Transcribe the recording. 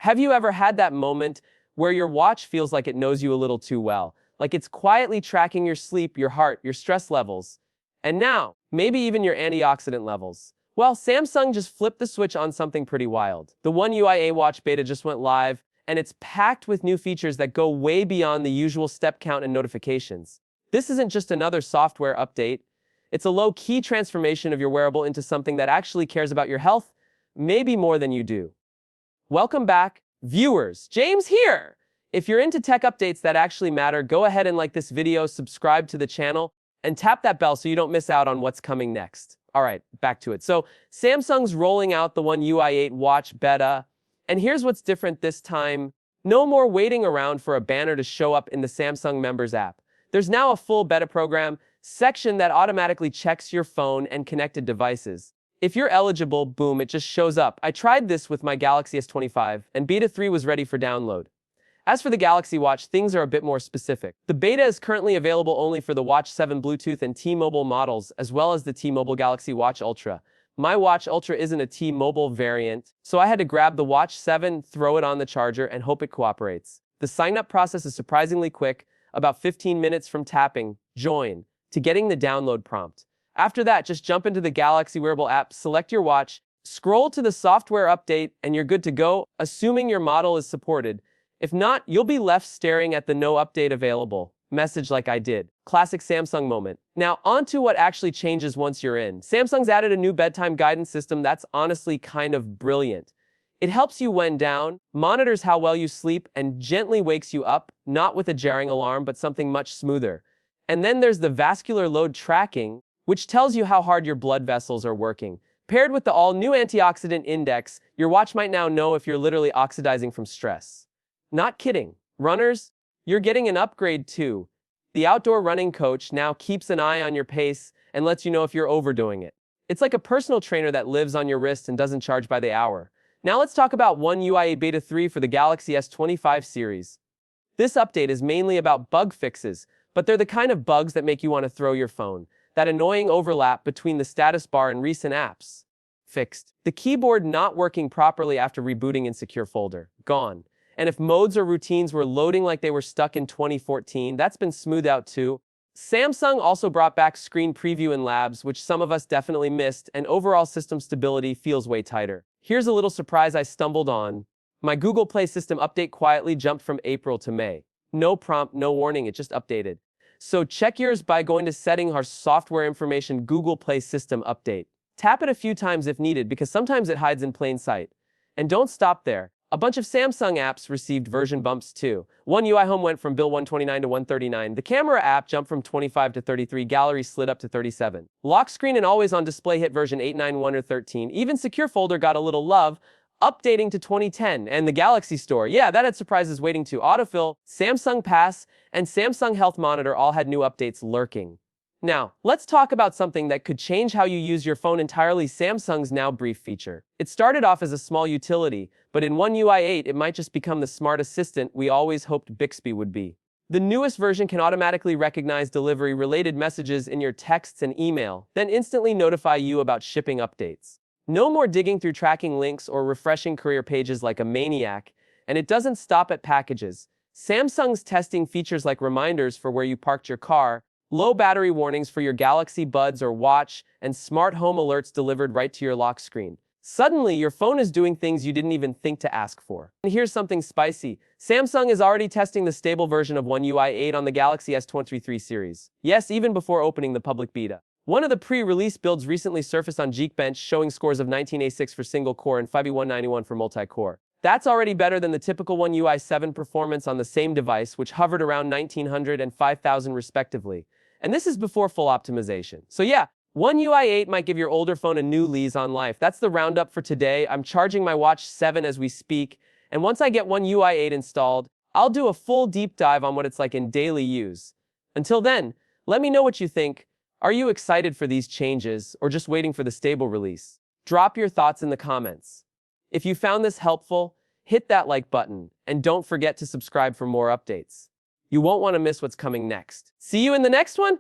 Have you ever had that moment where your watch feels like it knows you a little too well? Like it's quietly tracking your sleep, your heart, your stress levels, and now, maybe even your antioxidant levels. Well, Samsung just flipped the switch on something pretty wild. The One UI Watch beta just went live, and it's packed with new features that go way beyond the usual step count and notifications. This isn't just another software update. It's a low-key transformation of your wearable into something that actually cares about your health, maybe more than you do. Welcome back, viewers. James here! If you're into tech updates that actually matter, go ahead and like this video, subscribe to the channel, and tap that bell so you don't miss out on what's coming next. All right, back to it. So, Samsung's rolling out the One UI Watch beta, and here's what's different this time. No more waiting around for a banner to show up in the Samsung Members app. There's now a full beta program section that automatically checks your phone and connected devices. If you're eligible, boom, it just shows up. I tried this with my Galaxy S25, and Beta 3 was ready for download. As for the Galaxy Watch, things are a bit more specific. The beta is currently available only for the Watch 7 Bluetooth and T-Mobile models, as well as the T-Mobile Galaxy Watch Ultra. My Watch Ultra isn't a T-Mobile variant, so I had to grab the Watch 7, throw it on the charger, and hope it cooperates. The sign-up process is surprisingly quick, about 15 minutes from tapping, join, to getting the download prompt. After that, just jump into the Galaxy Wearable app, select your watch, scroll to the software update, and you're good to go, assuming your model is supported. If not, you'll be left staring at the no update available message like I did. Classic Samsung moment. Now, on to what actually changes once you're in. Samsung's added a new bedtime guidance system that's honestly kind of brilliant. It helps you when down, monitors how well you sleep, and gently wakes you up, not with a jarring alarm, but something much smoother. And then there's the vascular load tracking, which tells you how hard your blood vessels are working. Paired with the all-new antioxidant index, your watch might now know if you're literally oxidizing from stress. Not kidding. Runners, you're getting an upgrade too. The outdoor running coach now keeps an eye on your pace and lets you know if you're overdoing it. It's like a personal trainer that lives on your wrist and doesn't charge by the hour. Now let's talk about One UI Beta 3 for the Galaxy S25 series. This update is mainly about bug fixes, but they're the kind of bugs that make you want to throw your phone. That annoying overlap between the status bar and recent apps. Fixed. The keyboard not working properly after rebooting in secure folder. Gone. And if modes or routines were loading like they were stuck in 2014, that's been smoothed out too. Samsung also brought back screen preview in labs, which some of us definitely missed, and overall system stability feels way tighter. Here's a little surprise I stumbled on. My Google Play system update quietly jumped from April to May. No prompt, no warning, it just updated. So check yours by going to Setting or Software Information Google Play System Update. Tap it a few times if needed because sometimes it hides in plain sight. And don't stop there. A bunch of Samsung apps received version bumps too. One UI Home went from Bill 129 to 139. The camera app jumped from 25 to 33. Gallery slid up to 37. Lock screen and always on display hit version 891 or 13. Even secure folder got a little love, updating to 2010, and the Galaxy Store, yeah, that had surprises waiting too. Autofill, Samsung Pass, and Samsung Health Monitor all had new updates lurking. Now, let's talk about something that could change how you use your phone entirely, Samsung's Now Brief feature. It started off as a small utility, but in One UI 8, it might just become the smart assistant we always hoped Bixby would be. The newest version can automatically recognize delivery-related messages in your texts and email, then instantly notify you about shipping updates. No more digging through tracking links or refreshing career pages like a maniac, and it doesn't stop at packages. Samsung's testing features like reminders for where you parked your car, low battery warnings for your Galaxy Buds or watch, and smart home alerts delivered right to your lock screen. Suddenly, your phone is doing things you didn't even think to ask for. And here's something spicy. Samsung is already testing the stable version of One UI 8 on the Galaxy S23 series. Yes, even before opening the public beta. One of the pre-release builds recently surfaced on Geekbench, showing scores of 19A6 for single-core and 5E191 for multi-core. That's already better than the typical One UI 7 performance on the same device, which hovered around 1900 and 5000 respectively. And this is before full optimization. So yeah, One UI 8 might give your older phone a new lease on life. That's the roundup for today. I'm charging my Watch 7 as we speak, and once I get One UI 8 installed, I'll do a full deep dive on what it's like in daily use. Until then, let me know what you think. Are you excited for these changes, or just waiting for the stable release? Drop your thoughts in the comments. If you found this helpful, hit that like button, and don't forget to subscribe for more updates. You won't want to miss what's coming next. See you in the next one!